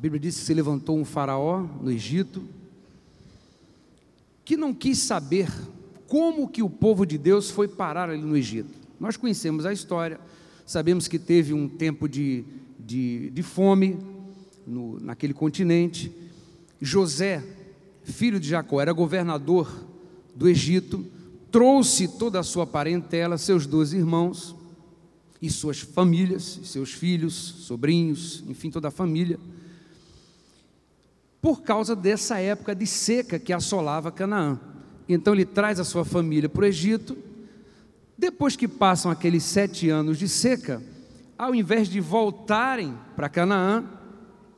Bíblia diz que se levantou um faraó no Egito, que não quis saber como que o povo de Deus foi parar ali no Egito. Nós conhecemos a história, sabemos que teve um tempo de fome naquele continente. José, filho de Jacó, era governador do Egito, trouxe toda a sua parentela, seus 12 irmãos e suas famílias, seus filhos, sobrinhos, enfim, toda a família, por causa dessa época de seca que assolava Canaã. Então ele traz a sua família para o Egito. Depois que passam aqueles 7 anos de seca, ao invés de voltarem para Canaã,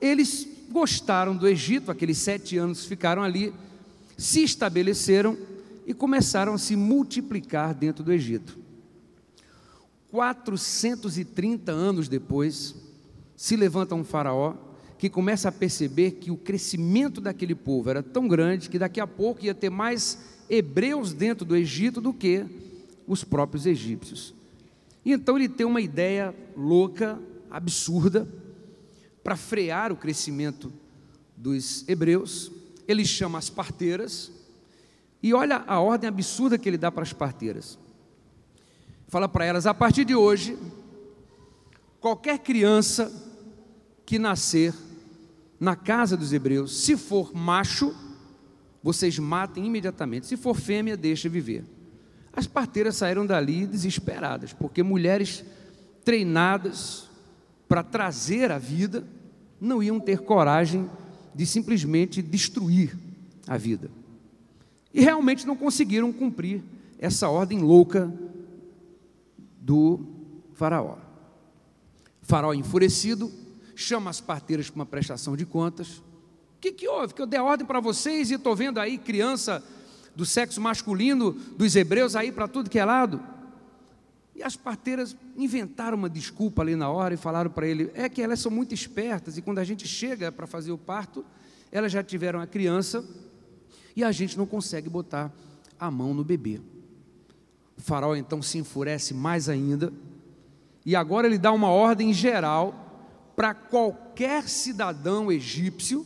eles gostaram do Egito, aqueles 7 anos ficaram ali, se estabeleceram e começaram a se multiplicar dentro do Egito. 430 anos depois, se levanta um faraó que começa a perceber que o crescimento daquele povo era tão grande que daqui a pouco ia ter mais hebreus dentro do Egito do que os próprios egípcios. E então ele tem uma ideia louca, absurda, para frear o crescimento dos hebreus. Ele chama as parteiras, e olha a ordem absurda que ele dá para as parteiras. Fala para elas: a partir de hoje, qualquer criança que nascer na casa dos hebreus, se for macho, vocês matem imediatamente, se for fêmea, deixa viver. As parteiras saíram dali desesperadas, porque mulheres treinadas para trazer a vida não iam ter coragem de simplesmente destruir a vida. E realmente não conseguiram cumprir essa ordem louca do faraó. O faraó, enfurecido, chama as parteiras para uma prestação de contas. O que houve? Que eu dei ordem para vocês e estou vendo aí criança do sexo masculino dos hebreus aí para tudo que é lado. E as parteiras inventaram uma desculpa ali na hora e falaram para ele: é que elas são muito espertas e quando a gente chega para fazer o parto, elas já tiveram a criança e a gente não consegue botar a mão no bebê. O faraó então se enfurece mais ainda e agora ele dá uma ordem geral para qualquer cidadão egípcio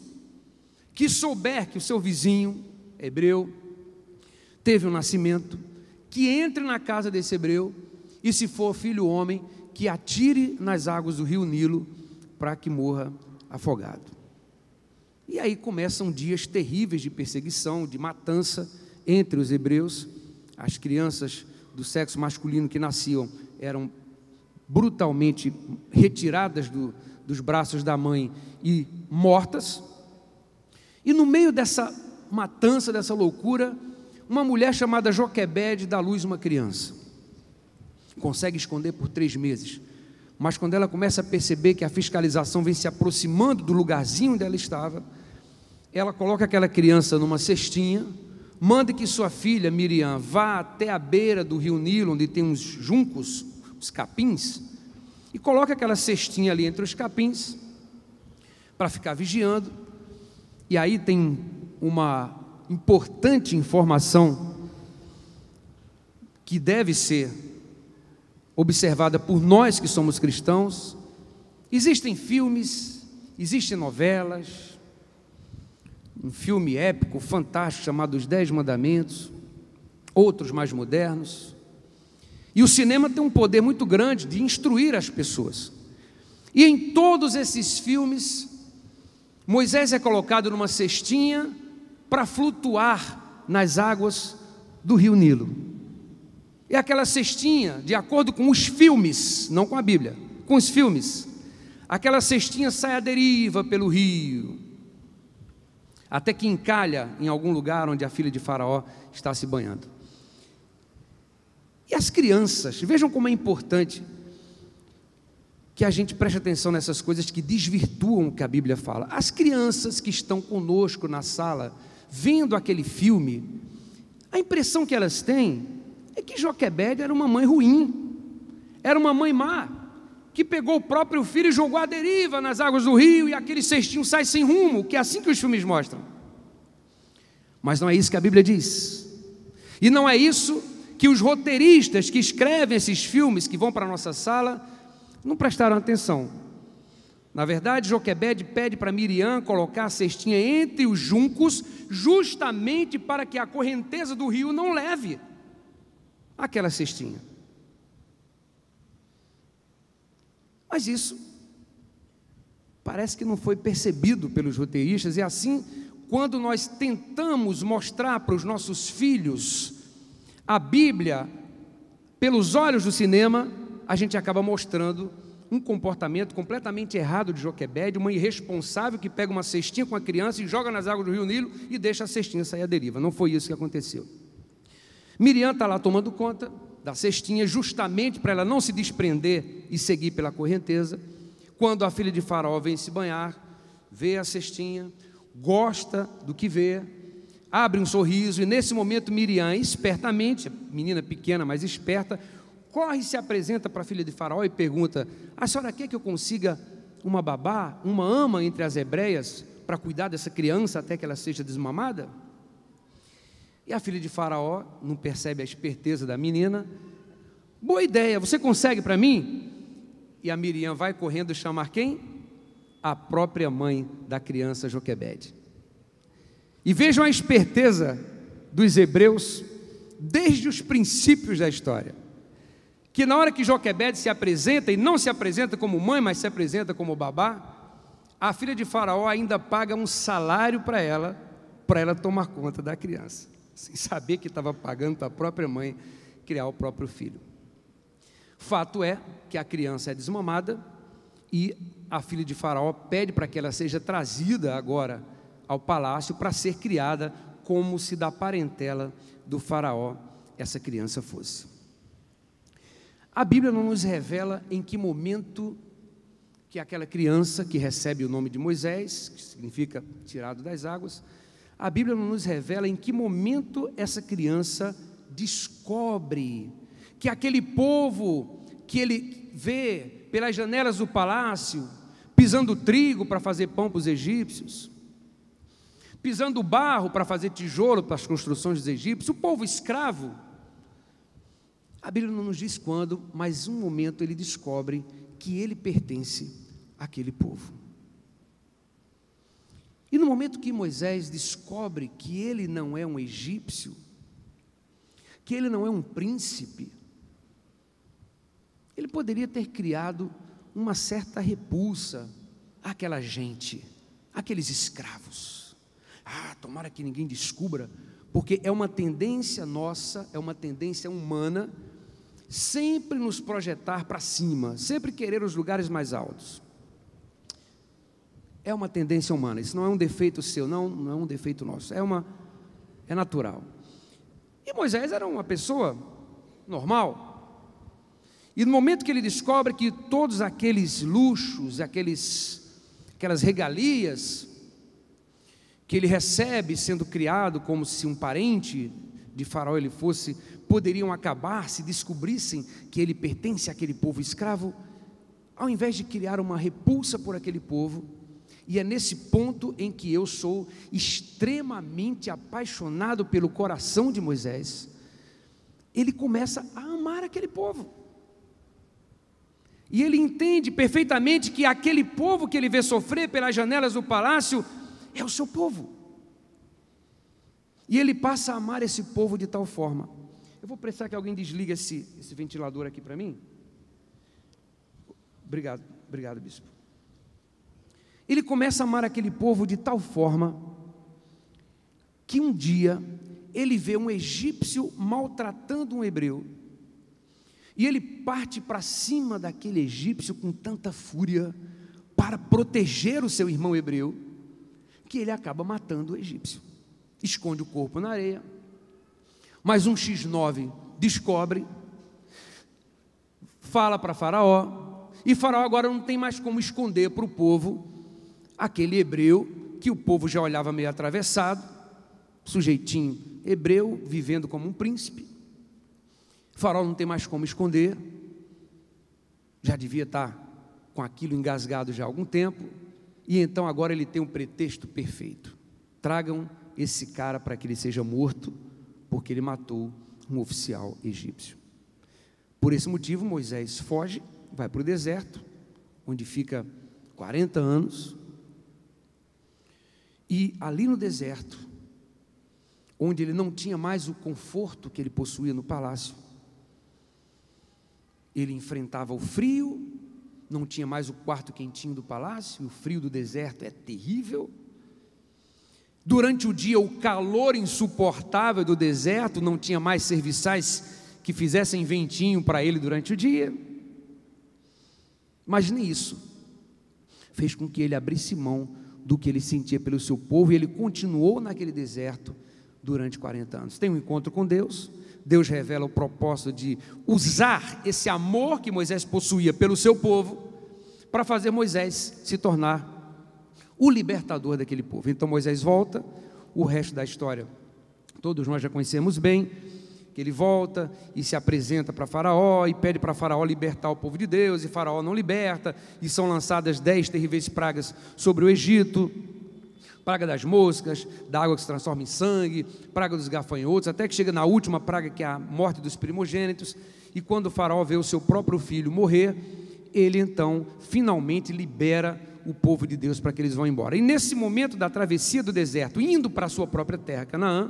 que souber que o seu vizinho hebreu teve um nascimento, que entre na casa desse hebreu e, se for filho homem, que atire nas águas do rio Nilo para que morra afogado. E aí começam dias terríveis de perseguição, de matança entre os hebreus. As crianças do sexo masculino que nasciam eram brutalmente retiradas dos braços da mãe e mortas. E no meio dessa matança, dessa loucura, uma mulher chamada Joquebede dá à luz uma criança. Consegue esconder por 3 meses, mas quando ela começa a perceber que a fiscalização vem se aproximando do lugarzinho onde ela estava, ela coloca aquela criança numa cestinha, manda que sua filha Miriam vá até a beira do rio Nilo, onde tem uns juncos, os capins, e coloca aquela cestinha ali entre os capins para ficar vigiando. E aí tem uma importante informação que deve ser observada por nós que somos cristãos. Existem filmes, existem novelas, um filme épico, fantástico, chamado Os 10 Mandamentos, outros mais modernos. E o cinema tem um poder muito grande de instruir as pessoas. E em todos esses filmes, Moisés é colocado numa cestinha para flutuar nas águas do rio Nilo. E aquela cestinha, de acordo com os filmes, não com a Bíblia, com os filmes, aquela cestinha sai à deriva pelo rio, até que encalha em algum lugar onde a filha de Faraó está se banhando. E as crianças, vejam como é importante que a gente preste atenção nessas coisas que desvirtuam o que a Bíblia fala. As crianças que estão conosco na sala, vendo aquele filme, a impressão que elas têm é que Joquebede era uma mãe ruim, era uma mãe má, que pegou o próprio filho e jogou à deriva nas águas do rio, e aquele cestinho sai sem rumo, que é assim que os filmes mostram. Mas não é isso que a Bíblia diz, e não é isso que os roteiristas que escrevem esses filmes, que vão para a nossa sala, não prestaram atenção. Na verdade, Joquebede pede para Miriam colocar a cestinha entre os juncos, justamente para que a correnteza do rio não leve aquela cestinha. Mas isso parece que não foi percebido pelos roteiristas, e assim, quando nós tentamos mostrar para os nossos filhos a Bíblia pelos olhos do cinema, a gente acaba mostrando um comportamento completamente errado de Joquebede, uma irresponsável que pega uma cestinha com a criança e joga nas águas do rio Nilo e deixa a cestinha sair à deriva. Não foi isso que aconteceu. Miriam está lá tomando conta da cestinha, justamente para ela não se desprender e seguir pela correnteza. Quando a filha de Faraó vem se banhar, vê a cestinha, gosta do que vê, abre um sorriso, e nesse momento Miriam, espertamente, menina pequena, mas esperta, corre e se apresenta para a filha de Faraó e pergunta: a senhora quer que eu consiga uma babá, uma ama entre as hebreias, para cuidar dessa criança até que ela seja desmamada? E a filha de Faraó não percebe a esperteza da menina. Boa ideia, você consegue para mim? E a Miriam vai correndo chamar quem? A própria mãe da criança, Joquebede. E vejam a esperteza dos hebreus desde os princípios da história, que na hora que Joquebede se apresenta, e não se apresenta como mãe, mas se apresenta como babá, a filha de Faraó ainda paga um salário para ela tomar conta da criança, sem saber que estava pagando para a própria mãe criar o próprio filho. Fato é que a criança é desmamada e a filha de Faraó pede para que ela seja trazida agora ao palácio para ser criada como se da parentela do Faraó essa criança fosse. A Bíblia não nos revela em que momento que aquela criança que recebe o nome de Moisés, que significa tirado das águas, a Bíblia não nos revela em que momento essa criança descobre que aquele povo que ele vê pelas janelas do palácio, pisando trigo para fazer pão para os egípcios, pisando barro para fazer tijolo para as construções dos egípcios, o povo escravo, a Bíblia não nos diz quando, mas um momento ele descobre que ele pertence àquele povo. E no momento que Moisés descobre que ele não é um egípcio, que ele não é um príncipe, ele poderia ter criado uma certa repulsa àquela gente, àqueles escravos. Tomara que ninguém descubra, porque é uma tendência nossa, é uma tendência humana, sempre nos projetar para cima, sempre querer os lugares mais altos. É uma tendência humana, isso não é um defeito seu, não é um defeito nosso, é natural. E Moisés era uma pessoa normal, e no momento que ele descobre que todos aqueles luxos, aquelas regalias que ele recebe sendo criado como se um parente de Faraó ele fosse, poderiam acabar se descobrissem que ele pertence àquele povo escravo, ao invés de criar uma repulsa por aquele povo. E é nesse ponto em que eu sou extremamente apaixonado pelo coração de Moisés. Ele começa a amar aquele povo, e ele entende perfeitamente que aquele povo que ele vê sofrer pelas janelas do palácio é o seu povo, e ele passa a amar esse povo de tal forma. Eu vou precisar que alguém desligue esse ventilador aqui para mim. Obrigado, bispo. Ele começa a amar aquele povo de tal forma que um dia ele vê um egípcio maltratando um hebreu, e ele parte para cima daquele egípcio com tanta fúria para proteger o seu irmão hebreu, que ele acaba matando o egípcio, esconde o corpo na areia. Mas um X9 descobre, fala para Faraó, e Faraó agora não tem mais como esconder para o povo aquele hebreu, que o povo já olhava meio atravessado, sujeitinho hebreu, vivendo como um príncipe. Faraó não tem mais como esconder, já devia estar com aquilo engasgado já há algum tempo, e então agora ele tem um pretexto perfeito: tragam esse cara para que ele seja morto, porque ele matou um oficial egípcio. Por esse motivo Moisés foge, vai para o deserto, onde fica 40 anos, e ali no deserto, onde ele não tinha mais o conforto que ele possuía no palácio, ele enfrentava o frio, não tinha mais o quarto quentinho do palácio, o frio do deserto é terrível. Durante o dia, o calor insuportável do deserto, não tinha mais serviçais que fizessem ventinho para ele durante o dia. Mas nem isso fez com que ele abrisse mão do que ele sentia pelo seu povo, e ele continuou naquele deserto durante 40 anos. Tem um encontro com Deus, Deus revela o propósito de usar esse amor que Moisés possuía pelo seu povo, para fazer Moisés se tornar o libertador daquele povo. Então Moisés volta, o resto da história todos nós já conhecemos bem, que ele volta e se apresenta para Faraó, e pede para Faraó libertar o povo de Deus, e Faraó não liberta, e são lançadas 10 terríveis pragas sobre o Egito, praga das moscas, da água que se transforma em sangue, praga dos gafanhotos, até que chega na última praga, que é a morte dos primogênitos. E quando o Faraó vê o seu próprio filho morrer, ele então finalmente libera o povo de Deus para que eles vão embora. E nesse momento da travessia do deserto, indo para a sua própria terra, Canaã,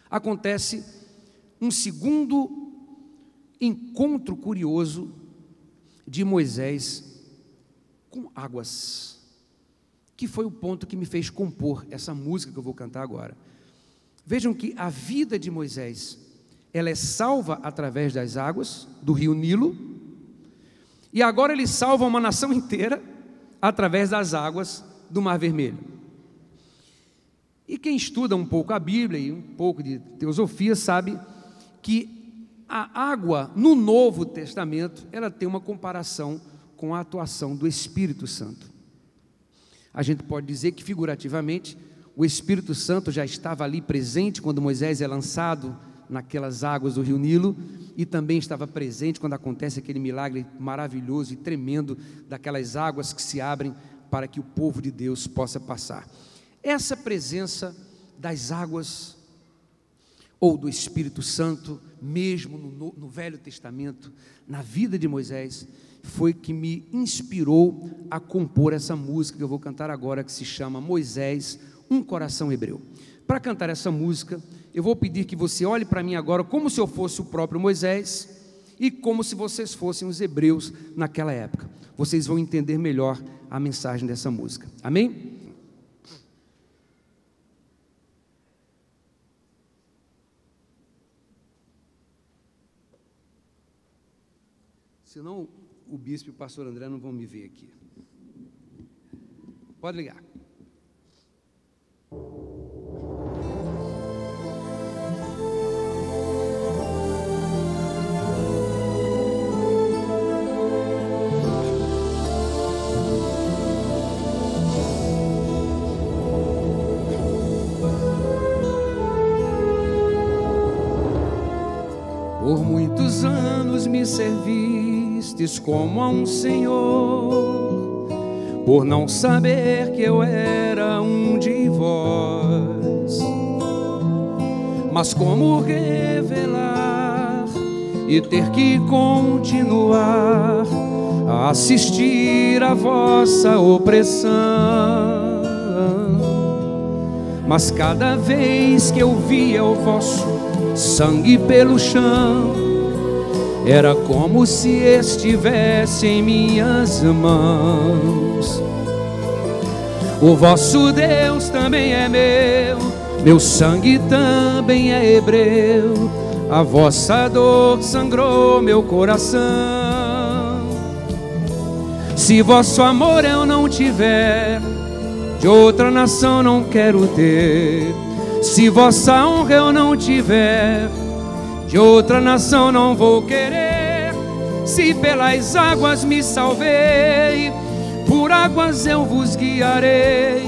acontece um segundo encontro curioso de Moisés com águas, que foi o ponto que me fez compor essa música que eu vou cantar agora. Vejam que a vida de Moisés, ela é salva através das águas do rio Nilo, e agora ele salva uma nação inteira através das águas do Mar Vermelho. E quem estuda um pouco a Bíblia e um pouco de teosofia sabe que a água no Novo Testamento, ela tem uma comparação com a atuação do Espírito Santo. A gente pode dizer que, figurativamente, o Espírito Santo já estava ali presente quando Moisés é lançado naquelas águas do rio Nilo, e também estava presente quando acontece aquele milagre maravilhoso e tremendo daquelas águas que se abrem para que o povo de Deus possa passar. Essa presença das águas ou do Espírito Santo, mesmo no Velho Testamento, na vida de Moisés, foi que me inspirou a compor essa música que eu vou cantar agora, que se chama Moisés, um coração hebreu. Para cantar essa música, eu vou pedir que você olhe para mim agora como se eu fosse o próprio Moisés, e como se vocês fossem os hebreus naquela época. Vocês vão entender melhor a mensagem dessa música. Amém? Senão o bispo e o pastor André não vão me ver aqui. Pode ligar. Por muitos anos me servistes como a um senhor, por não saber que eu era um de vós. Mas como revelar e ter que continuar a assistir a vossa opressão? Mas cada vez que eu via o vosso sangue pelo chão, era como se estivesse em minhas mãos. O vosso Deus também é meu sangue também é hebreu, a vossa dor sangrou meu coração. Se vosso amor eu não tiver, de outra nação não quero ter. Se vossa honra eu não tiver, de outra nação não vou querer. Se pelas águas me salvei, por águas eu vos guiarei,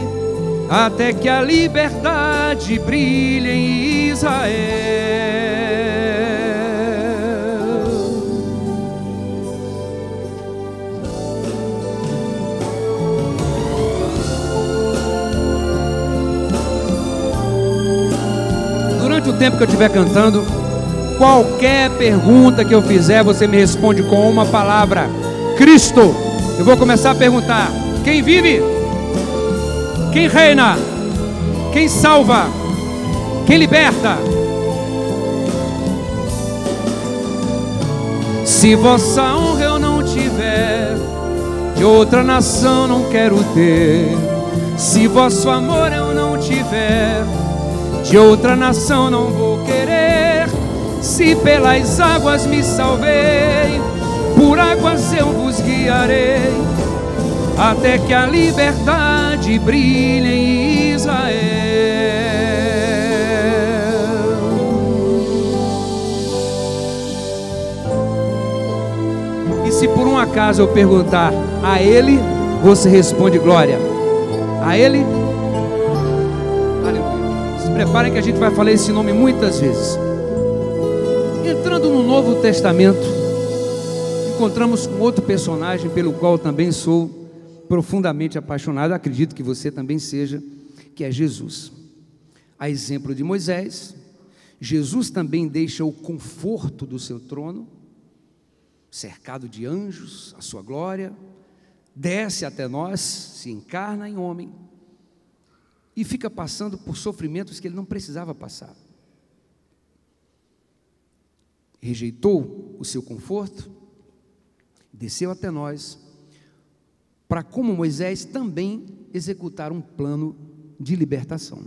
até que a liberdade brilhe em Israel. Durante o tempo que eu estiver cantando, qualquer pergunta que eu fizer, você me responde com uma palavra: Cristo. Eu vou começar a perguntar: quem vive? Quem reina? Quem salva? Quem liberta? Se vossa honra eu não tiver, de outra nação não quero ter. Se vosso amor eu não tiver, de outra nação não vou querer. Se pelas águas me salvei, por águas eu vos guiarei, até que a liberdade brilhe em Israel. E se por um acaso eu perguntar a Ele, você responde glória. A Ele? Aleluia. Se preparem que a gente vai falar esse nome muitas vezes. Entrando no Novo Testamento, encontramos com outro personagem pelo qual também sou profundamente apaixonado, acredito que você também seja, que é Jesus. A exemplo de Moisés, Jesus também deixa o conforto do seu trono, cercado de anjos, a sua glória, desce até nós, se encarna em homem e fica passando por sofrimentos que ele não precisava passar. Rejeitou o seu conforto, desceu até nós, para, como Moisés, também executar um plano de libertação.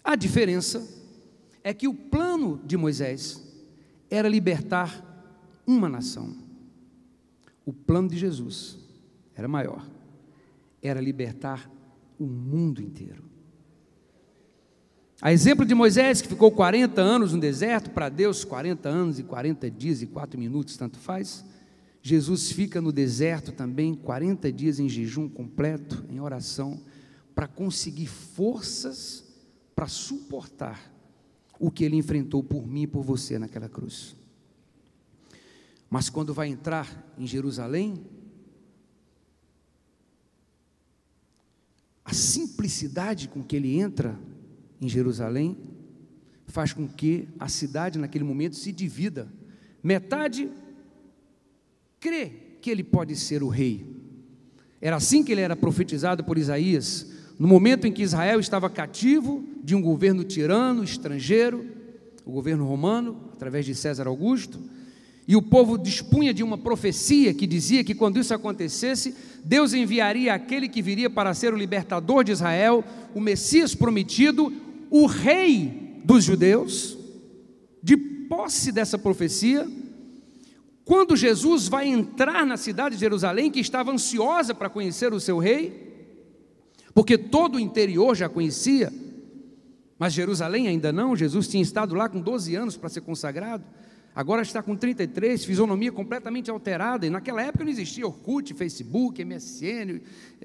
A diferença é que o plano de Moisés era libertar uma nação. O plano de Jesus era maior, era libertar o mundo inteiro. A exemplo de Moisés, que ficou 40 anos no deserto, para Deus 40 anos e 40 dias e 4 minutos, tanto faz. Jesus fica no deserto também 40 dias em jejum completo, em oração, para conseguir forças para suportar o que ele enfrentou por mim e por você naquela cruz. Mas quando vai entrar em Jerusalém, a simplicidade com que ele entra em Jerusalém faz com que a cidade naquele momento se divida. Metade crê que ele pode ser o rei. Era assim que ele era profetizado por Isaías, no momento em que Israel estava cativo de um governo tirano, estrangeiro, o governo romano, através de César Augusto, e o povo dispunha de uma profecia que dizia que quando isso acontecesse, Deus enviaria aquele que viria para ser o libertador de Israel, o Messias prometido, o rei dos judeus. De posse dessa profecia, quando Jesus vai entrar na cidade de Jerusalém, que estava ansiosa para conhecer o seu rei, porque todo o interior já conhecia, mas Jerusalém ainda não. Jesus tinha estado lá com 12 anos para ser consagrado, agora está com 33, fisionomia completamente alterada, e naquela época não existia Orkut, Facebook, MSN,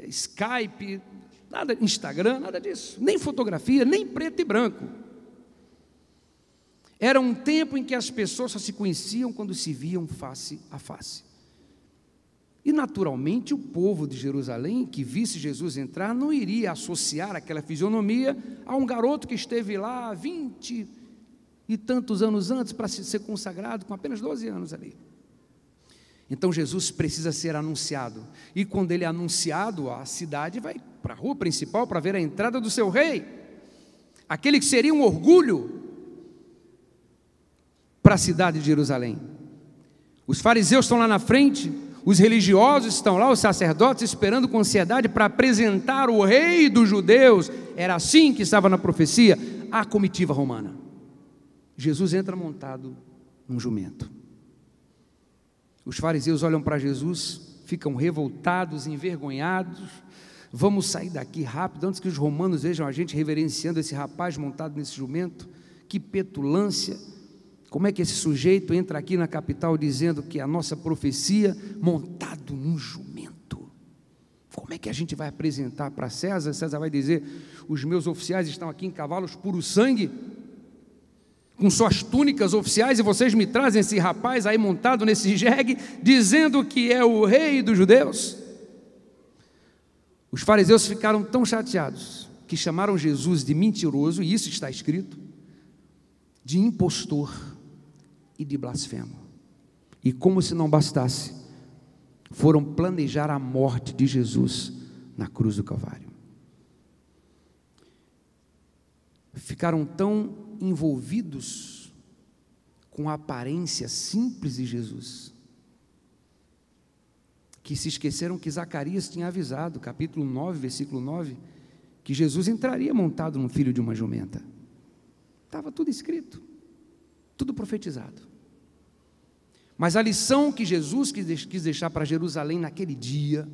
Skype, nada, Instagram, nada disso, nem fotografia, nem preto e branco. Era um tempo em que as pessoas só se conheciam quando se viam face a face. E naturalmente o povo de Jerusalém, que visse Jesus entrar, não iria associar aquela fisionomia a um garoto que esteve lá 20 e tantos anos antes para ser consagrado, com apenas 12 anos ali. Então Jesus precisa ser anunciado, e quando ele é anunciado, a cidade vai para a rua principal para ver a entrada do seu rei, aquele que seria um orgulho para a cidade de Jerusalém. Os fariseus estão lá na frente, os religiosos estão lá, os sacerdotes esperando com ansiedade para apresentar o rei dos judeus. Era assim que estava na profecia a comitiva romana. Jesus entra montado num jumento. Os fariseus olham para Jesus, ficam revoltados, envergonhados. Vamos sair daqui rápido, antes que os romanos vejam a gente reverenciando esse rapaz montado nesse jumento. Que petulância! Como é que esse sujeito entra aqui na capital dizendo que a nossa profecia, montado num jumento? Como é que a gente vai apresentar para César? César vai dizer: os meus oficiais estão aqui em cavalos puro sangue, com suas túnicas oficiais, e vocês me trazem esse rapaz aí montado nesse jegue, dizendo que é o rei dos judeus? Os fariseus ficaram tão chateados que chamaram Jesus de mentiroso, e isso está escrito, de impostor e de blasfemo. E como se não bastasse, foram planejar a morte de Jesus na cruz do Calvário. Ficaram tão envolvidos com a aparência simples de Jesus, que se esqueceram que Zacarias tinha avisado, capítulo 9, versículo 9, que Jesus entraria montado num filho de uma jumenta. Estava tudo escrito, tudo profetizado. Mas a lição que Jesus quis deixar para Jerusalém naquele dia,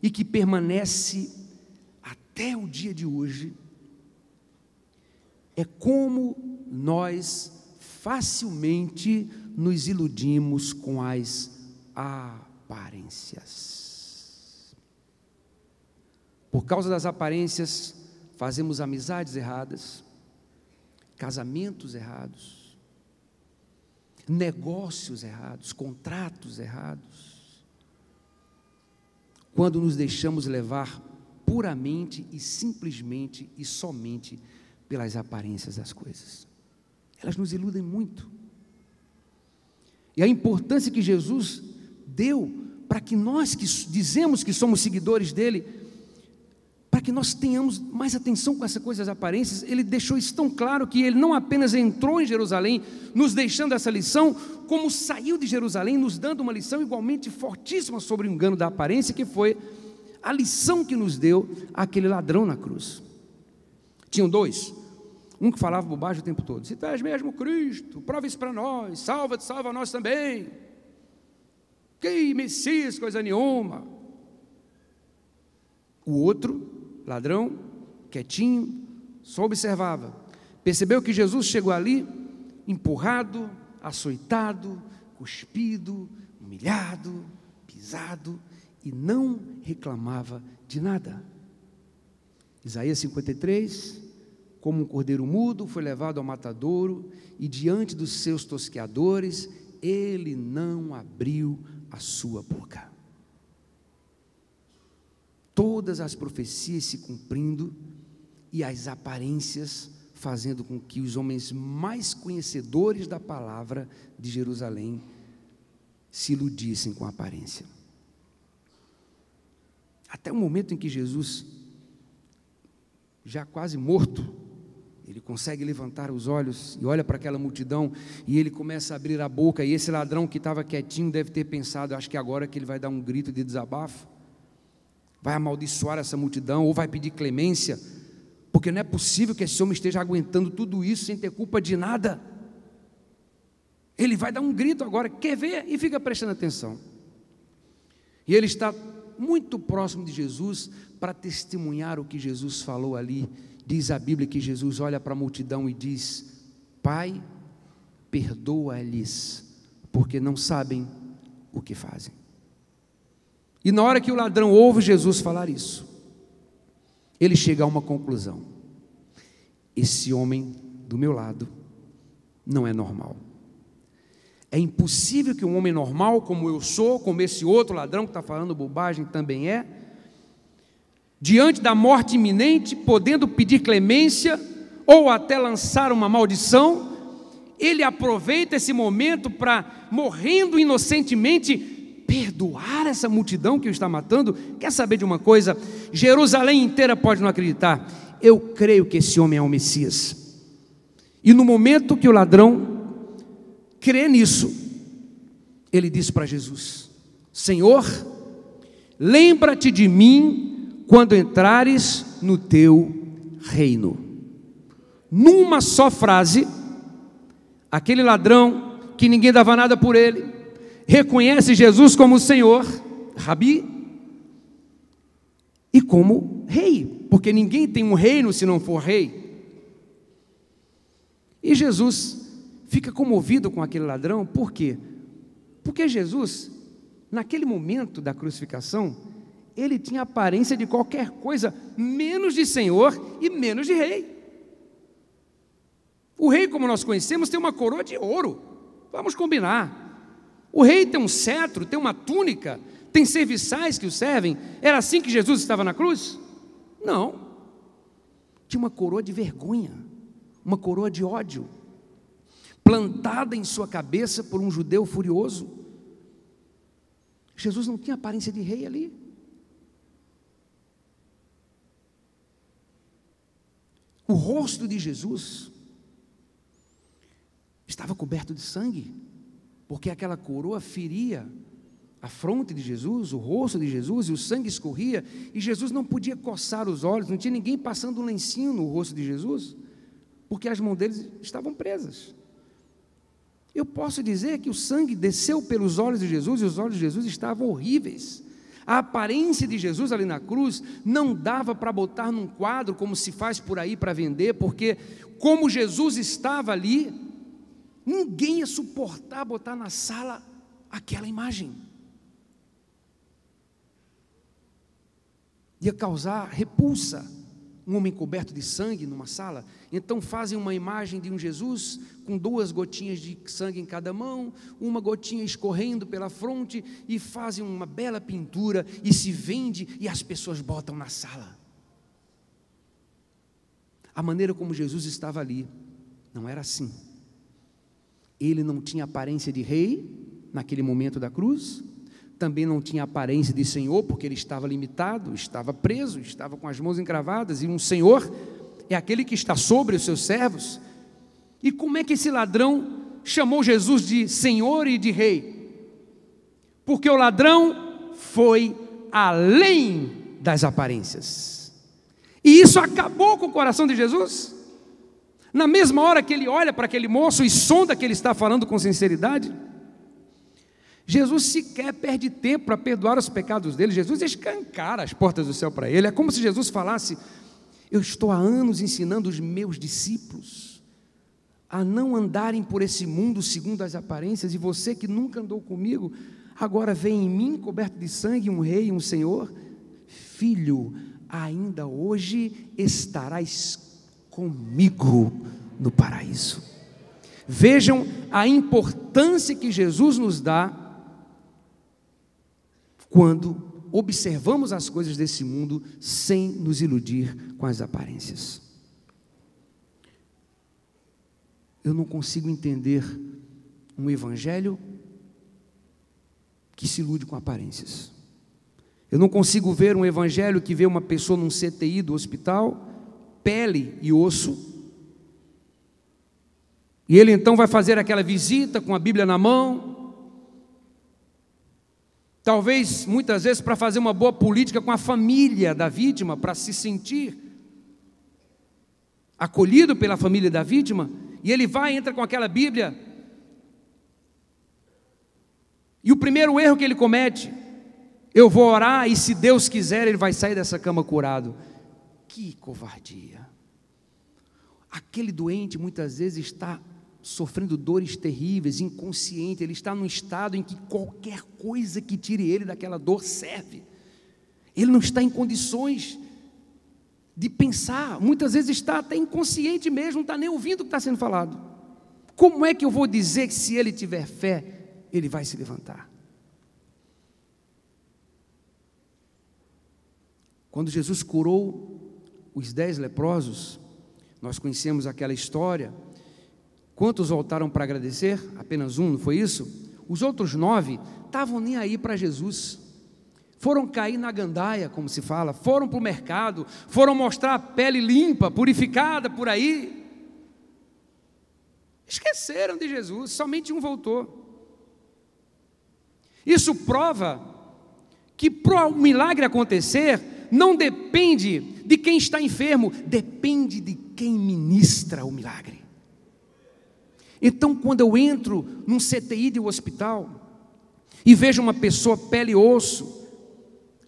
e que permanece até o dia de hoje, é como nós facilmente nos iludimos com as aparências. Por causa das aparências, fazemos amizades erradas, casamentos errados, negócios errados, contratos errados, quando nos deixamos levar puramente e simplesmente e somente pelas aparências das coisas. Elas nos iludem muito. E a importância que Jesus deu para que nós que dizemos que somos seguidores dele, para que nós tenhamos mais atenção com essa coisa das aparências, ele deixou isso tão claro que ele não apenas entrou em Jerusalém, nos deixando essa lição, como saiu de Jerusalém, nos dando uma lição igualmente fortíssima sobre o engano da aparência, que foi a lição que nos deu aquele ladrão na cruz. Tinham dois, um que falava bobagem o tempo todo: se tu és mesmo Cristo, prova isso para nós, salva-te, salva nós também, que Messias, coisa nenhuma. O outro, ladrão, quietinho, só observava, percebeu que Jesus chegou ali, empurrado, açoitado, cuspido, humilhado, pisado, e não reclamava de nada. Isaías 53, como um cordeiro mudo, foi levado ao matadouro, e diante dos seus tosqueadores, ele não abriu a sua boca. Todas as profecias se cumprindo, e as aparências fazendo com que os homens mais conhecedores da palavra de Jerusalém se iludissem com a aparência. Até o momento em que Jesus, já quase morto, ele consegue levantar os olhos e olha para aquela multidão, e ele começa a abrir a boca, e esse ladrão que estava quietinho deve ter pensado: acho que agora que ele vai dar um grito de desabafo, vai amaldiçoar essa multidão, ou vai pedir clemência, porque não é possível que esse homem esteja aguentando tudo isso sem ter culpa de nada. Ele vai dar um grito agora, quer ver? E fica prestando atenção. E ele está muito próximo de Jesus para testemunhar o que Jesus falou ali. Diz a Bíblia que Jesus olha para a multidão e diz: Pai, perdoa-lhes, porque não sabem o que fazem. E na hora que o ladrão ouve Jesus falar isso, ele chega a uma conclusão: esse homem do meu lado não é normal. É impossível que um homem normal, como eu sou, como esse outro ladrão que está falando bobagem também é, diante da morte iminente, podendo pedir clemência ou até lançar uma maldição, ele aproveita esse momento para, morrendo inocentemente, perdoar essa multidão que o está matando. Quer saber de uma coisa? Jerusalém inteira pode não acreditar. Eu creio que esse homem é o Messias. E no momento que o ladrão crê nisso, ele disse para Jesus: Senhor, lembra-te de mim quando entrares no teu reino. Numa só frase, aquele ladrão que ninguém dava nada por ele, reconhece Jesus como Senhor, Rabi, e como rei, porque ninguém tem um reino se não for rei. E Jesus fica comovido com aquele ladrão. Por quê? Porque Jesus, naquele momento da crucificação, ele tinha aparência de qualquer coisa menos de Senhor e menos de rei. O rei, como nós conhecemos, tem uma coroa de ouro, vamos combinar. O rei tem um cetro, tem uma túnica, tem serviçais que o servem. Era assim que Jesus estava na cruz? Não. Tinha uma coroa de vergonha, uma coroa de ódio, plantada em sua cabeça por um judeu furioso. Jesus não tinha aparência de rei ali. O rosto de Jesus estava coberto de sangue, porque aquela coroa feria a fronte de Jesus, o rosto de Jesus, e o sangue escorria, e Jesus não podia coçar os olhos, não tinha ninguém passando um lencinho no rosto de Jesus, porque as mãos deles estavam presas. Eu posso dizer que o sangue desceu pelos olhos de Jesus, e os olhos de Jesus estavam horríveis. A aparência de Jesus ali na cruz não dava para botar num quadro, como se faz por aí para vender, porque como Jesus estava ali, ninguém ia suportar botar na sala aquela imagem. Ia causar repulsa, um homem coberto de sangue numa sala. Então fazem uma imagem de um Jesus com 2 gotinhas de sangue em cada mão, uma gotinha escorrendo pela fronte, e fazem uma bela pintura, e se vende, e as pessoas botam na sala. A maneira como Jesus estava ali, não era assim. Ele não tinha aparência de rei, naquele momento da cruz, também não tinha aparência de senhor, porque ele estava limitado, estava preso, estava com as mãos encravadas, e um senhor é aquele que está sobre os seus servos. E como é que esse ladrão chamou Jesus de senhor e de rei? Porque o ladrão foi além das aparências, e isso acabou com o coração de Jesus. Na mesma hora que ele olha para aquele moço e sonda que ele está falando com sinceridade, Jesus sequer perde tempo para perdoar os pecados dele. Jesus escancara as portas do céu para ele. É como se Jesus falasse: eu estou há anos ensinando os meus discípulos a não andarem por esse mundo segundo as aparências, e você que nunca andou comigo, agora vê em mim, coberto de sangue, um rei, um senhor. Filho, ainda hoje estarás comigo no paraíso. Vejam a importância que Jesus nos dá quando observamos as coisas desse mundo sem nos iludir com as aparências. Eu não consigo entender um evangelho que se ilude com aparências. Eu não consigo ver um evangelho que vê uma pessoa num CTI do hospital, pele e osso, e ele então vai fazer aquela visita com a Bíblia na mão, talvez muitas vezes para fazer uma boa política com a família da vítima, para se sentir acolhido pela família da vítima, e ele vai, entra com aquela Bíblia, e o primeiro erro que ele comete: eu vou orar e se Deus quiser ele vai sair dessa cama curado. Que covardia! Aquele doente muitas vezes está sofrendo dores terríveis, inconsciente, ele está num estado em que qualquer coisa que tire ele daquela dor serve. Ele não está em condições de pensar, muitas vezes está até inconsciente mesmo, não está nem ouvindo o que está sendo falado. Como é que eu vou dizer que se ele tiver fé, ele vai se levantar? Quando Jesus curou os 10 leprosos, nós conhecemos aquela história. Quantos voltaram para agradecer? Apenas um, não foi isso? Os outros 9 estavam nem aí para Jesus, foram cair na gandaia, como se fala, foram para o mercado, foram mostrar a pele limpa, purificada por aí, esqueceram de Jesus, somente um voltou. Isso prova que para o milagre acontecer, não depende de quem está enfermo, depende de quem ministra o milagre. Então, quando eu entro num CTI de um hospital e vejo uma pessoa pele e osso,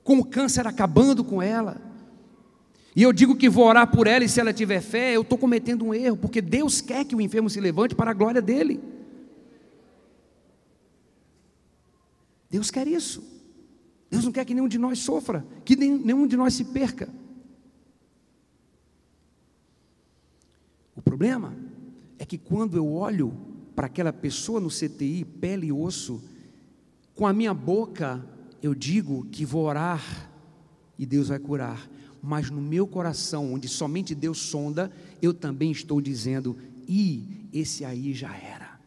com o câncer acabando com ela, e eu digo que vou orar por ela, e se ela tiver fé, eu estou cometendo um erro, porque Deus quer que o enfermo se levante para a glória dele. Deus quer isso. Deus não quer que nenhum de nós sofra, que nenhum de nós se perca. O problema é que quando eu olho para aquela pessoa no CTI, pele e osso, com a minha boca eu digo que vou orar e Deus vai curar, mas no meu coração, onde somente Deus sonda, eu também estou dizendo: esse aí já era.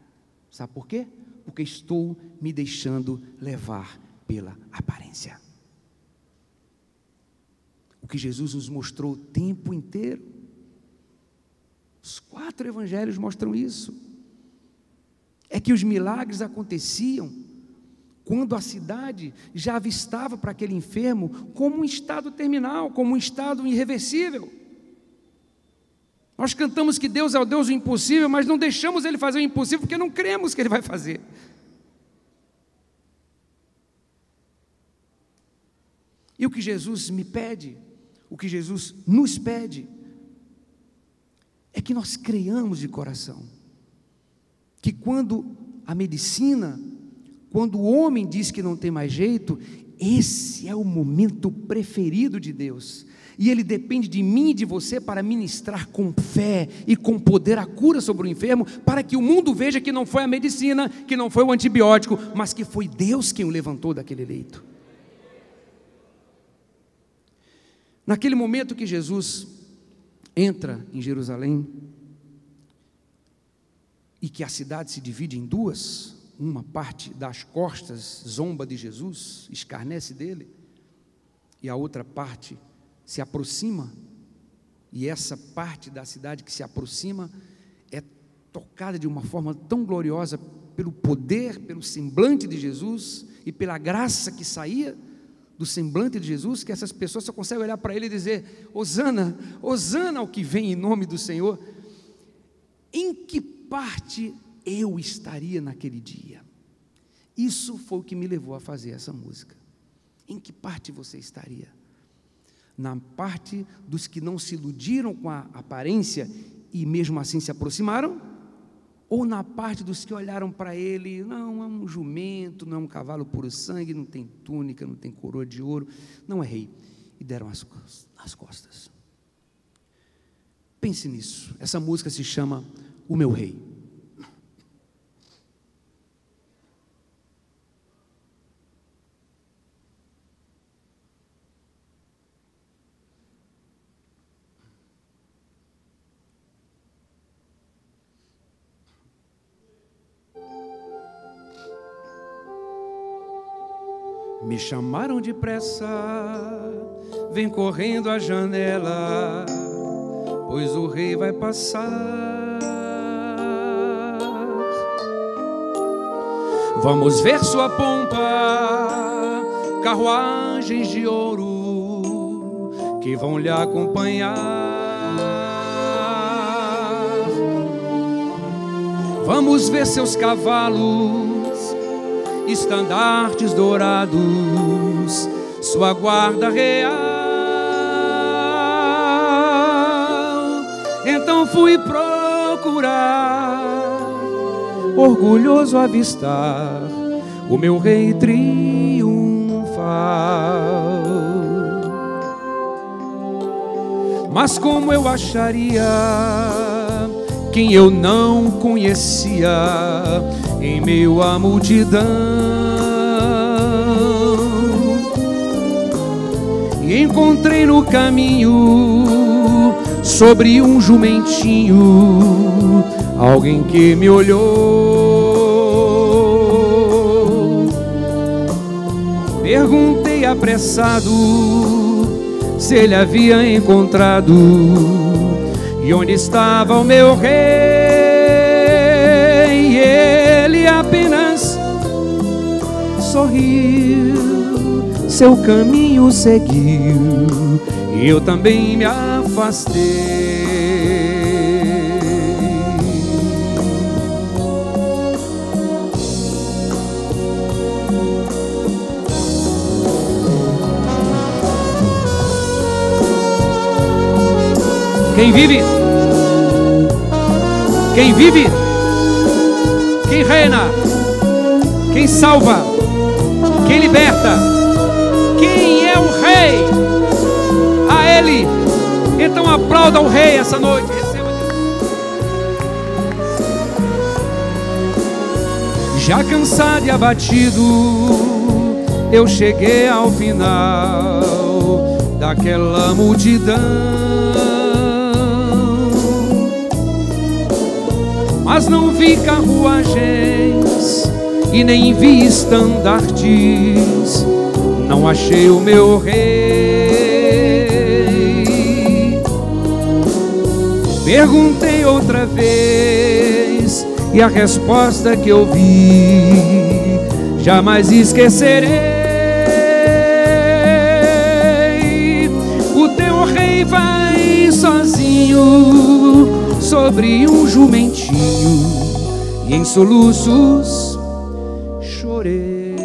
Sabe por quê? Porque estou me deixando levar pela aparência. O que Jesus nos mostrou o tempo inteiro. Os 4 evangelhos mostram isso. É que os milagres aconteciam quando a cidade já avistava para aquele enfermo como um estado terminal, como um estado irreversível. Nós cantamos que Deus é o Deus do impossível, mas não deixamos Ele fazer o impossível porque não cremos que Ele vai fazer. E o que Jesus me pede, o que Jesus nos pede, é que nós creiamos de coração, que quando a medicina, quando o homem diz que não tem mais jeito, esse é o momento preferido de Deus, e Ele depende de mim e de você para ministrar com fé e com poder a cura sobre o enfermo, para que o mundo veja que não foi a medicina, que não foi o antibiótico, mas que foi Deus quem o levantou daquele leito. Naquele momento que Jesus entra em Jerusalém, e que a cidade se divide em duas, uma parte das costas zomba de Jesus, escarnece dele, e a outra parte se aproxima, e essa parte da cidade que se aproxima é tocada de uma forma tão gloriosa pelo poder, pelo semblante de Jesus e pela graça que saía do semblante de Jesus, que essas pessoas só conseguem olhar para ele e dizer: Hosana, Hosana ao que vem em nome do Senhor. Em que parte eu estaria naquele dia? Isso foi o que me levou a fazer essa música. Em que parte você estaria? Na parte dos que não se iludiram com a aparência e mesmo assim se aproximaram? Ou na parte dos que olharam para ele, não é um jumento, não é um cavalo puro sangue, não tem túnica, não tem coroa de ouro, não é rei, e deram as costas. Pense nisso. Essa música se chama O Meu Rei. Me chamaram depressa, vem correndo à janela, pois o rei vai passar. Vamos ver sua pompa, carruagens de ouro que vão lhe acompanhar. Vamos ver seus cavalos, estandartes dourados, sua guarda real. Então fui procurar, orgulhoso avistar o meu rei triunfal. Mas como eu acharia quem eu não conhecia em meio à multidão? E encontrei no caminho, sobre um jumentinho, alguém que me olhou. Perguntei apressado se ele havia encontrado e onde estava o meu rei. E ele apenas sorriu, seu caminho seguiu, e eu também me afastei. Quem vive? Quem vive? Quem reina? Quem salva? Quem liberta? Quem é o rei? A ele. Então aplauda o rei essa noite. Receba Deus. Já cansado e abatido, eu cheguei ao final daquela multidão. Mas não vi carruagens e nem vi estandartes, não achei o meu rei. Perguntei outra vez e a resposta que eu vi jamais esquecerei. O teu rei vai sozinho sobre um jumentinho e em soluços chorei.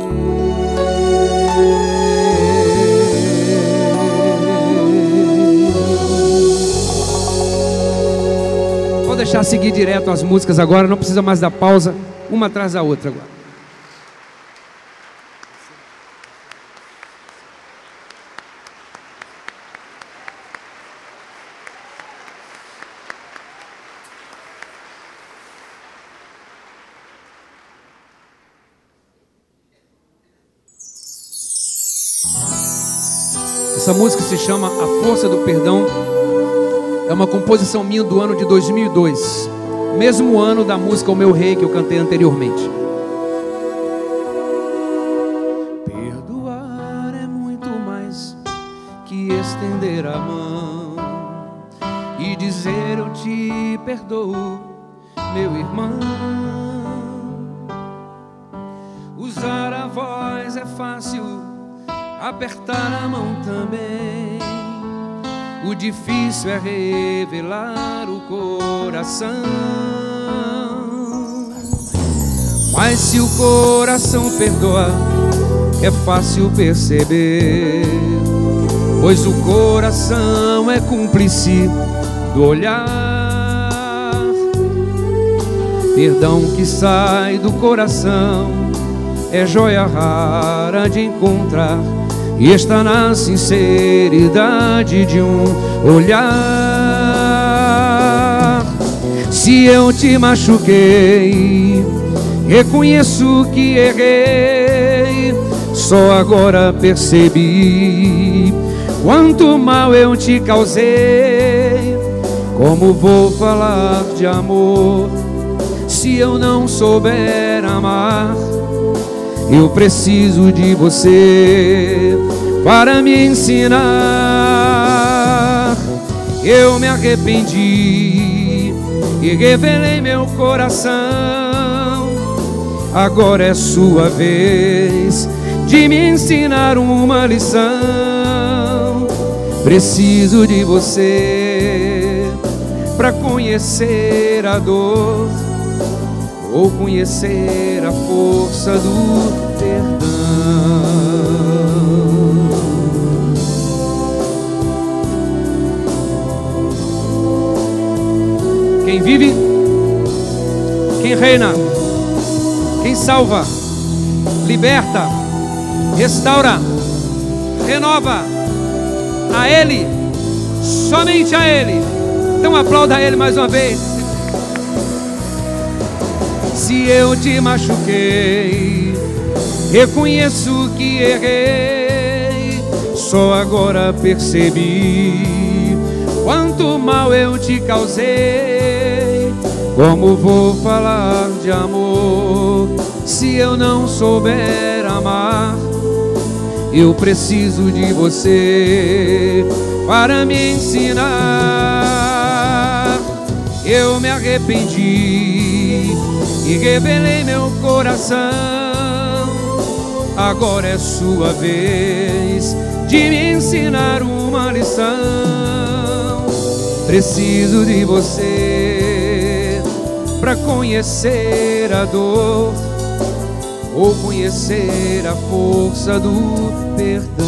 Vou deixar seguir direto as músicas agora, não precisa mais dar pausa, uma atrás da outra agora. Essa música se chama A Força do Perdão. É uma composição minha do ano de 2002, mesmo ano da música O Meu Rei, que eu cantei anteriormente. Perdoar é muito mais que estender a mão e dizer eu te perdoo, meu irmão. Usar a voz é fácil, apertar a mão também. O difícil é revelar o coração. Mas se o coração perdoa, é fácil perceber, pois o coração é cúmplice do olhar. Perdão que sai do coração é joia rara de encontrar, e está na sinceridade de um olhar. Se eu te machuquei, reconheço que errei, só agora percebi quanto mal eu te causei. Como vou falar de amor se eu não souber amar? Eu preciso de você para me ensinar. Eu me arrependi e revelei meu coração. Agora é sua vez de me ensinar uma lição. Preciso de você para conhecer a dor, ou conhecer a força do perdão. Quem vive, quem reina, quem salva, liberta, restaura, renova, a Ele, somente a Ele. Então aplauda a Ele mais uma vez. Se eu te machuquei, reconheço que errei, só agora percebi quanto mal eu te causei. Como vou falar de amor se eu não souber amar? Eu preciso de você para me ensinar. Eu me arrependi e revelei meu coração. Agora é sua vez de me ensinar uma lição. Preciso de você para conhecer a dor, ou conhecer a força do perdão.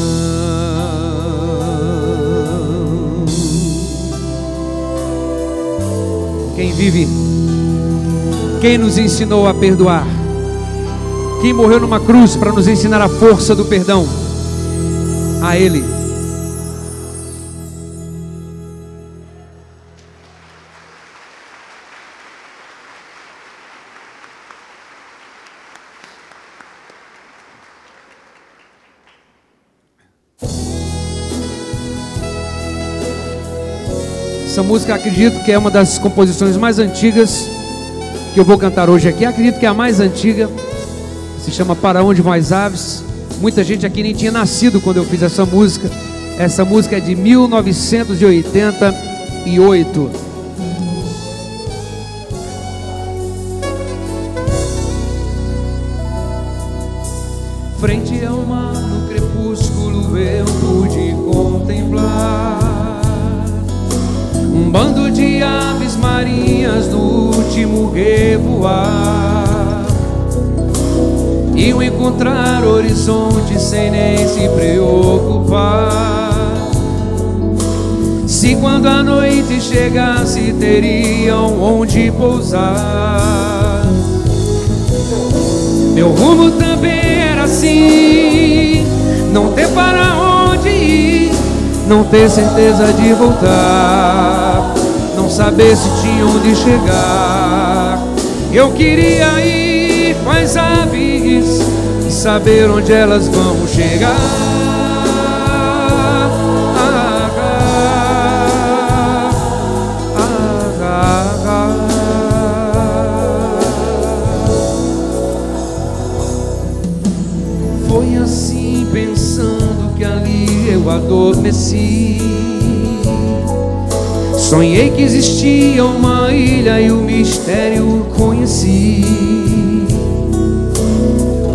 Quem vive, quem nos ensinou a perdoar, quem morreu numa cruz para nos ensinar a força do perdão? A Ele. Essa música, acredito que é uma das composições mais antigas que eu vou cantar hoje aqui. Acredito que é a mais antiga. Se chama Para Onde Vão as Aves. Muita gente aqui nem tinha nascido quando eu fiz essa música. Essa música é de 1988. Frente ao mar, no crepúsculo, eu pude contemplar um bando de aves marinhas no último revoar. E o encontrar horizonte sem nem se preocupar se quando a noite chegasse teriam onde pousar. Meu rumo também era assim, não ter para onde ir, não ter certeza de voltar, não saber se tinha onde chegar. Eu queria ir com as aves e saber onde elas vão chegar. Foi assim, pensando que ali eu adormeci. Sonhei que existia uma ilha e o mistério conheci.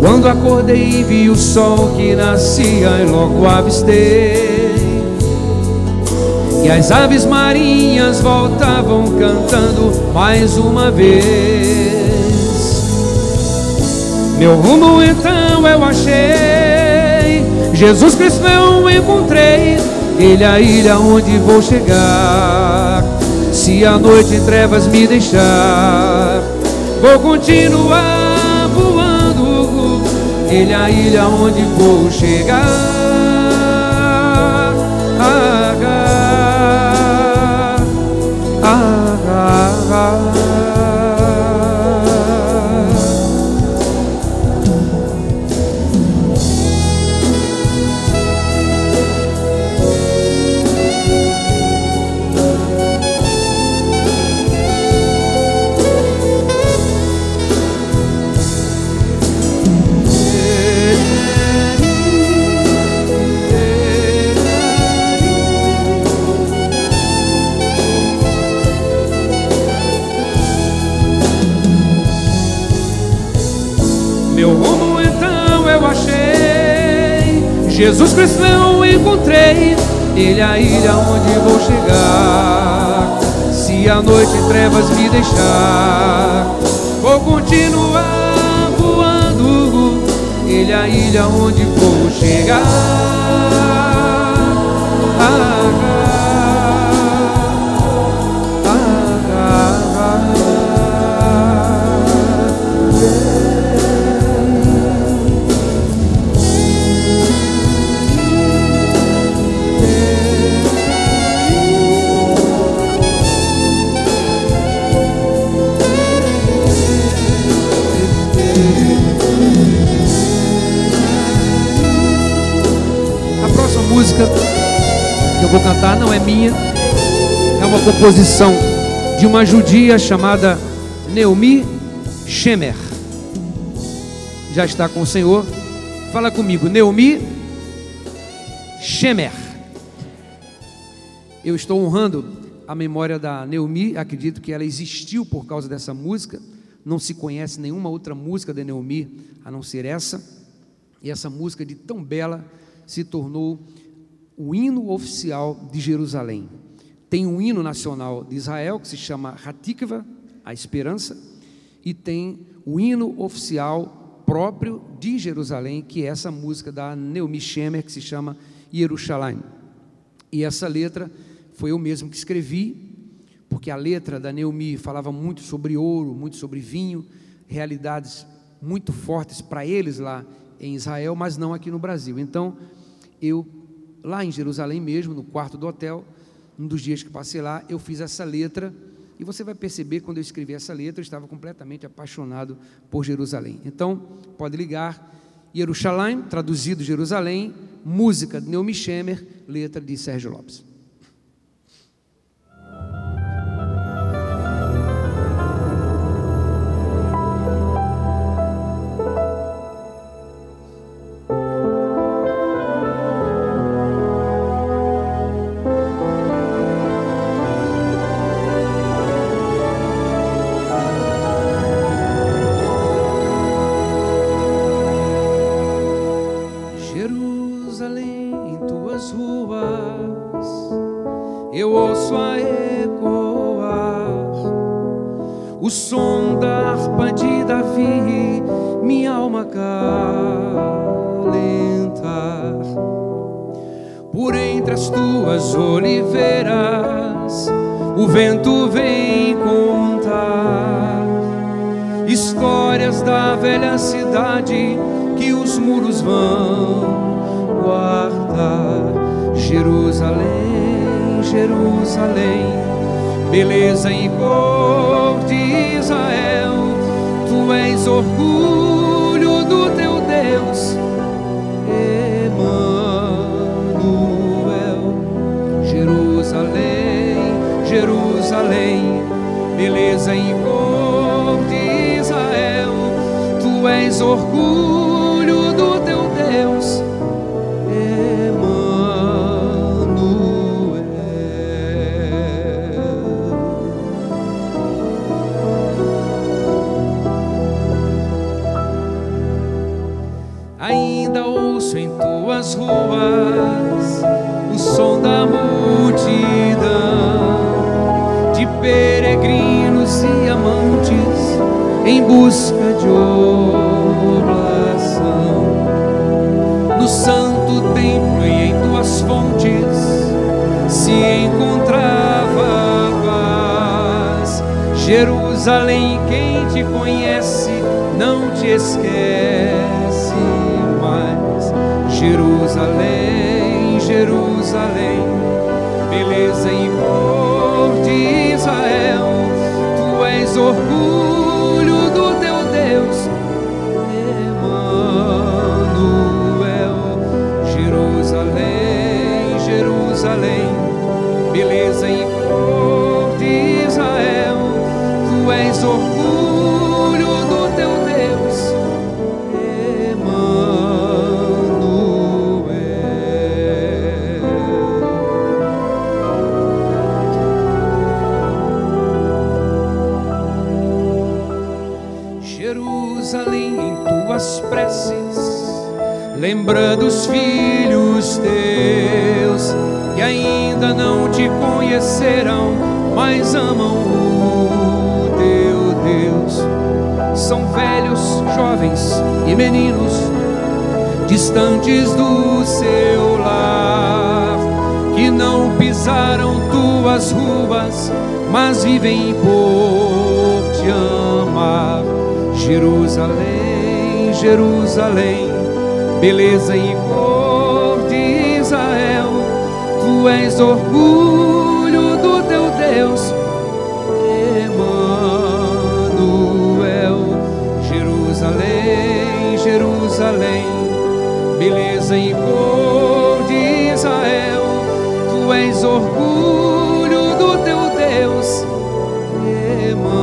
Quando acordei vi o sol que nascia e logo avistei. E as aves marinhas voltavam cantando mais uma vez. Meu rumo então eu achei, Jesus Cristo eu encontrei. Ele é a ilha onde vou chegar. Se a noite em trevas me deixar, vou continuar voando. Ele é a ilha onde vou chegar. Meu rumo então eu achei, Jesus Cristo eu encontrei. Ele é a ilha onde vou chegar. Se a noite em trevas me deixar, vou continuar voando. Ele é a ilha onde vou chegar. Música que eu vou cantar não é minha, é uma composição de uma judia chamada Naomi Shemer. Já está com o Senhor. Fala comigo, Naomi Shemer. Eu estou honrando a memória da Naomi. Acredito que ela existiu por causa dessa música. Não se conhece nenhuma outra música da Naomi a não ser essa. E essa música de tão bela se tornou o hino oficial de Jerusalém. Tem um hino nacional de Israel que se chama Hatikva, a esperança, e tem o hino oficial próprio de Jerusalém, que é essa música da Naomi Shemer, que se chama Yerushalayim. E essa letra foi eu mesmo que escrevi, porque a letra da Naomi falava muito sobre ouro, muito sobre vinho, realidades muito fortes para eles lá em Israel, mas não aqui no Brasil. Então, eu, lá em Jerusalém mesmo, no quarto do hotel, um dos dias que passei lá, eu fiz essa letra, e você vai perceber, quando eu escrevi essa letra, eu estava completamente apaixonado por Jerusalém. Então, pode ligar, Yerushalayim, traduzido Jerusalém, música de Naomi Shemer, letra de Sérgio Lopes. em tuas ruas, eu ouço a ecoar o som da harpa de Davi, minha alma calentar. Por entre as tuas oliveiras, o vento vem contar histórias da velha cidade que os muros vão guardar. Jerusalém, Jerusalém, beleza e cor de Israel, tu és orgulho do teu Deus, Emanuel. Jerusalém, Jerusalém, beleza e cor de Israel, tu és orgulho do teu Deus, ainda ouço em tuas ruas o som da multidão de peregrinos e amantes em busca de oblação. No santo templo e em tuas fontes se encontrava paz. Jerusalém, quem te conhece não te esquece mais. Jerusalém, Jerusalém, beleza e cor de Israel, tu és orgulho do teu Deus, Emanuel. Jerusalém, Jerusalém, beleza e cor de Israel, tu és orgulho do teu Deus, Jerusalém, em tuas preces, lembrando os filhos teus que ainda não te conheceram, mas amam o teu Deus. São velhos, jovens e meninos, distantes do seu lar, que não pisaram tuas ruas, mas vivem por te amar. Jerusalém, Jerusalém, beleza e cor de Israel, tu és orgulho do teu Deus, Emanuel. Jerusalém, Jerusalém, beleza e cor de Israel, tu és orgulho do teu Deus, Emanuel.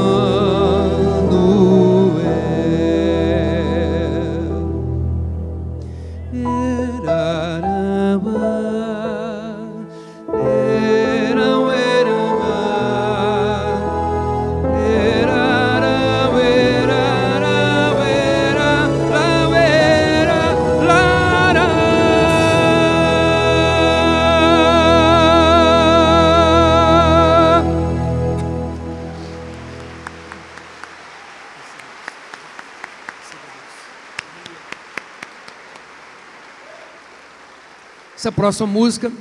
Essa próxima música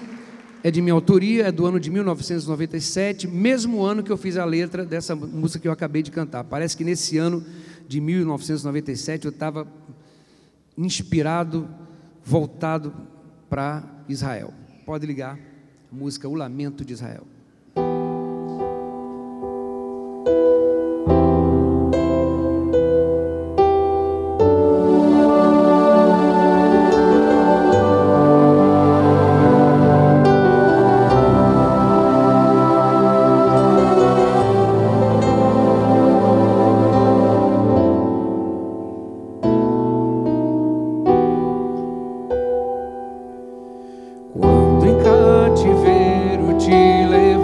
é de minha autoria, é do ano de 1997, mesmo ano que eu fiz a letra dessa música que eu acabei de cantar. Parece que nesse ano de 1997 eu estava inspirado, voltado para Israel. Pode ligar, música O Lamento de Israel. Quando em cativeiro te levou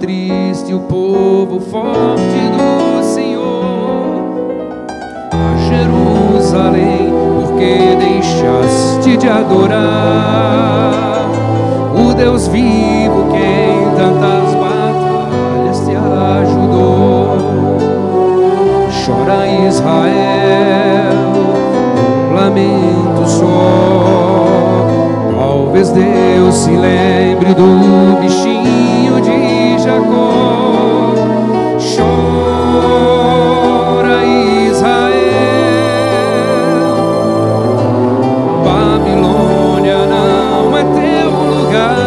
triste o povo forte do Senhor. A Jerusalém, porque deixaste de adorar o Deus vivo que em tantas batalhas te ajudou. Chora Israel, um lamento só. Talvez Deus se lembre do bichinho de Jacó. Chora Israel, Babilônia não é teu lugar.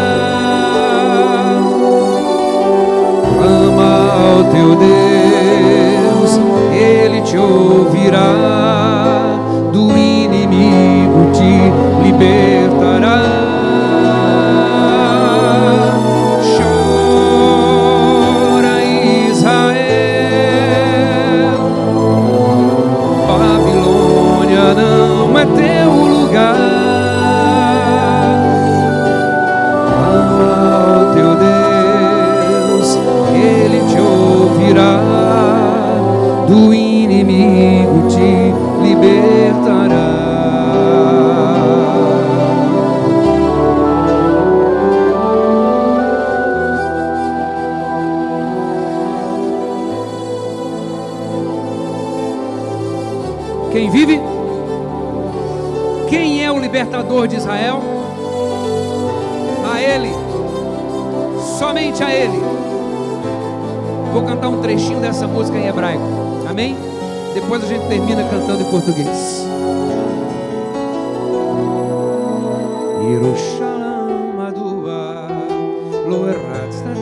Clama ao teu Deus, Ele te ouvirá, do inimigo te libertará. Chora Israel, Babilônia não é teu lugar. Clama ao teu Deus, Ele te ouvirá, do inimigo te libertará. Quem vive? Quem é o libertador de Israel? A Ele, somente a Ele. Vou cantar um trechinho dessa música em hebraico, amém? Depois a gente termina cantando em português. Yerushalayim adua lo eratztat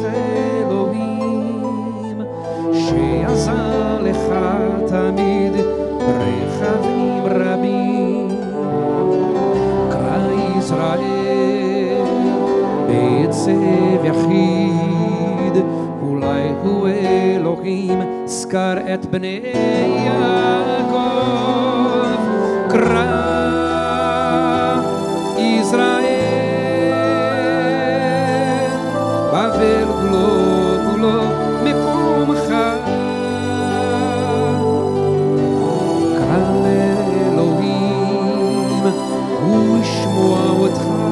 Elohim she'azah lecha tamid rechavim rabim kra Israel be'etzev yachid ulai hu Elohim skar et bnei Yaakov. Kra Israel bavel kulo kulo mekomcha. Kra Elohim hu yishmoa otcha,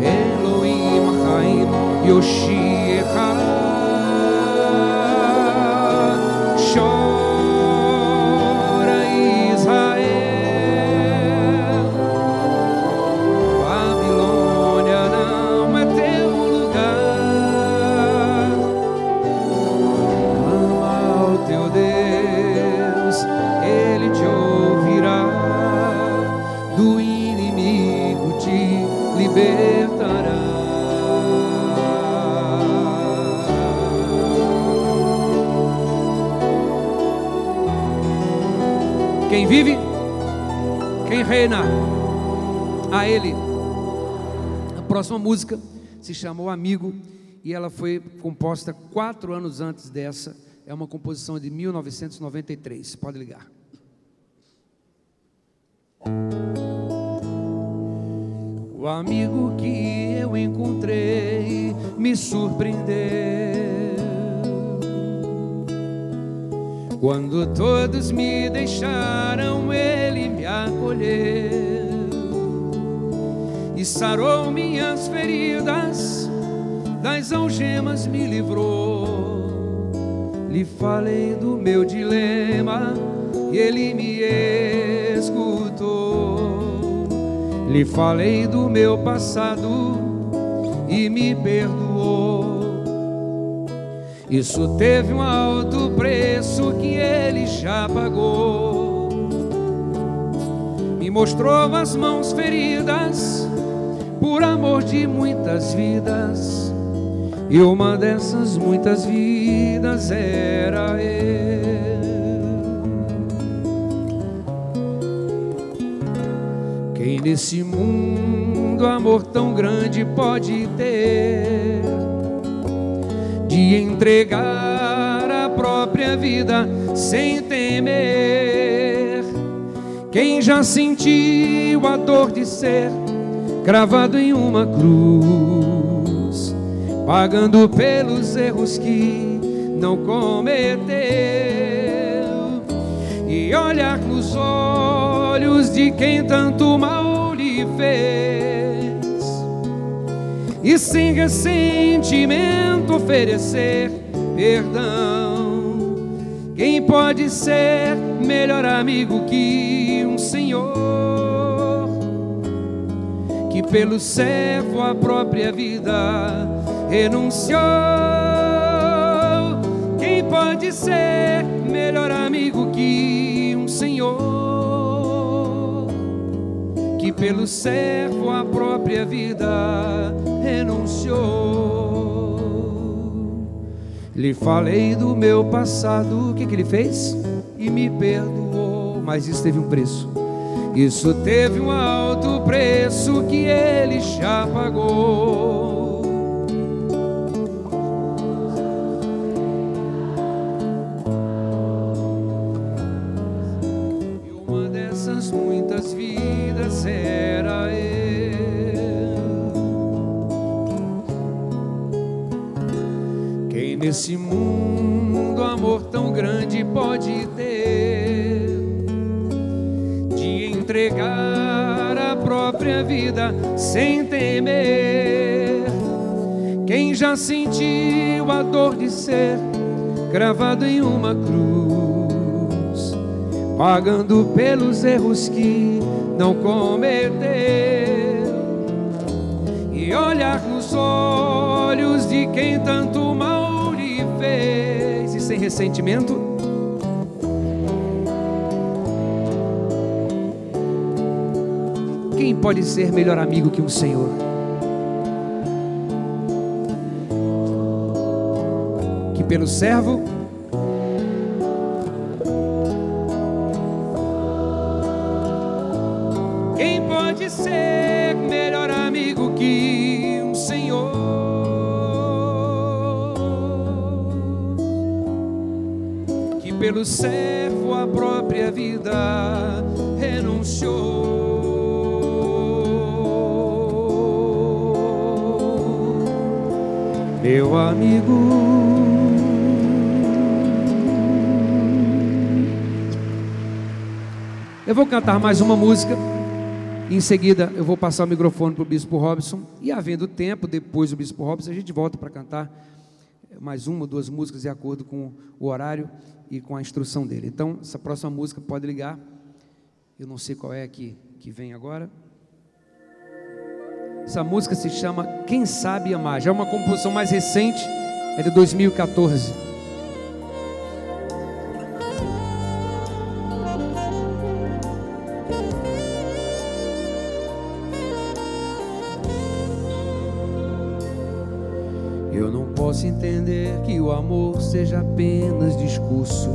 Elohim chaim yoshiecha. Chora Israel, Babilônia não é teu lugar. Clama ao teu Deus, Ele te ouvirá, do inimigo te libertará. Quem vive? Quem reina? A Ele. A próxima música se chamou Amigo e ela foi composta 4 anos antes dessa. É uma composição de 1993. Pode ligar. O amigo que eu encontrei me surpreendeu. Quando todos me deixaram, Ele me acolheu e sarou minhas feridas, das algemas me livrou. Lhe falei do meu dilema e Ele me escutou. Lhe falei do meu passado e me perdoou. Isso teve um alto preço que Ele já pagou. Me mostrou as mãos feridas por amor de muitas vidas, e uma dessas muitas vidas era eu. Quem nesse mundo amor tão grande pode ter, de entregar a própria vida sem temer? Quem já sentiu a dor de ser cravado em uma cruz, pagando pelos erros que não cometeu, e olhar nos olhos de quem tanto mal lhe fez, e sem ressentimento oferecer perdão. Quem pode ser melhor amigo que um senhor, que pelo servo a própria vida renunciou? Quem pode ser melhor amigo que um senhor, que pelo servo a própria vida renunciou? Lhe falei do meu passado, o que ele fez? E me perdoou, mas isso teve um preço. Isso teve um alto preço que ele já pagou. E uma dessas muitas vidas era eu. Quem nesse mundo amor tão grande pode ter, de entregar a própria vida sem temer? Quem já sentiu a dor de ser cravado em uma cruz, pagando pelos erros que não cometeu, e olhar nos olhos de quem tanto mal lhe fez, e sem ressentimento? Quem pode ser melhor amigo que um senhor? Que pelo servo quem pode ser melhor amigo que um senhor, que pelo servo a própria vida renunciou? Meu amigo, eu vou cantar mais uma música. Em seguida eu vou passar o microfone para o Bispo Robson, e havendo tempo, depois do Bispo Robson, a gente volta para cantar mais uma ou duas músicas de acordo com o horário e com a instrução dele. Então, essa próxima música pode ligar. Eu não sei qual é que vem agora. Essa música se chama Quem Sabe Amar. Já é uma composição mais recente, é de 2014. Eu não posso entender que o amor seja apenas discursos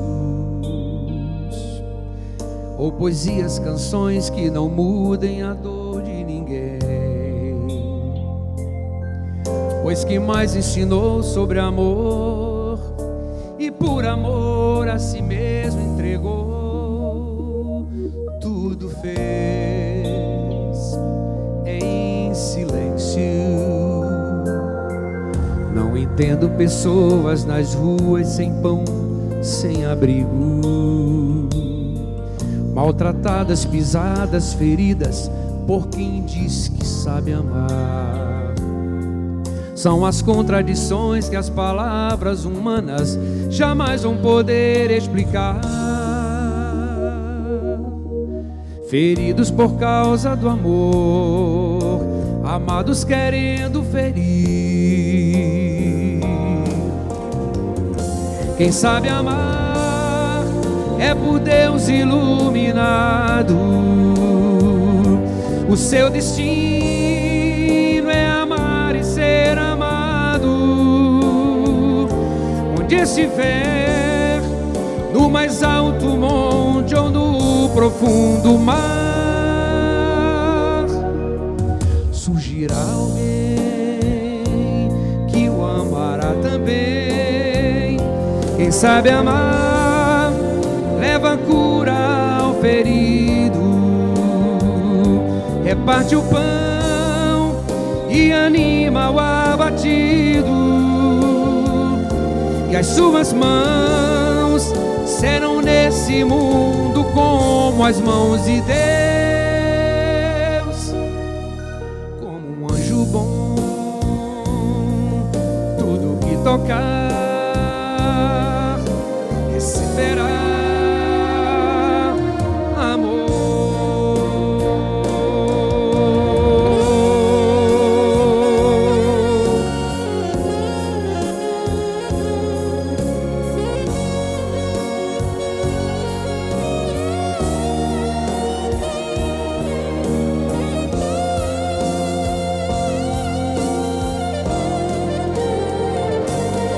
ou poesias, canções que não mudem a dor de ninguém. Pois quem mais ensinou sobre amor e por amor a si mesmo entregou, tudo fez em silêncio. Não entendo pessoas nas ruas sem pão, sem abrigo, maltratadas, pisadas, feridas por quem diz que sabe amar. São as contradições que as palavras humanas jamais vão poder explicar. Feridos por causa do amor, amados querendo ferir. Quem sabe amar é por Deus iluminado. O seu destino é amar e ser amado. Onde estiver, no mais alto monte ou no profundo mar, surgirá alguém que o amará também. Quem sabe amar leva cura ao ferido, reparte o pão e anima o abatido, e as suas mãos serão nesse mundo como as mãos de Deus. Como um anjo bom, tudo que tocar receberá amor.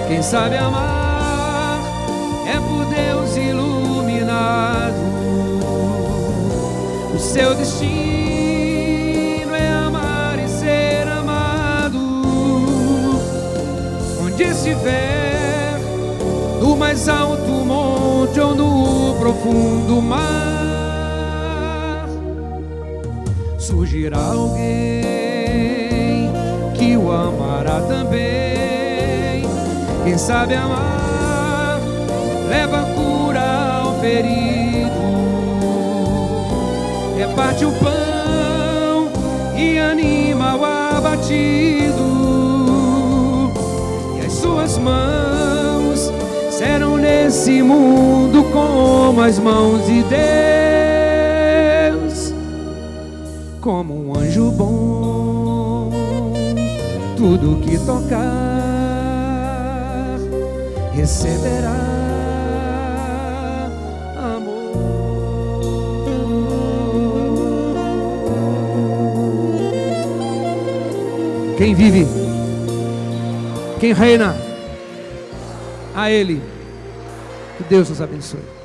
Quem sabe amar é por Deus iluminado. O seu destino é amar e ser amado. Onde estiver, no mais alto monte ou no profundo mar, surgirá alguém que o amará também. Quem sabe amar leva cura ao ferido, reparte o pão e anima o abatido, e as suas mãos serão nesse mundo como as mãos de Deus. Como um anjo bom, tudo que tocar receberá amor. Quem vive, quem reina, a Ele. Que Deus nos abençoe.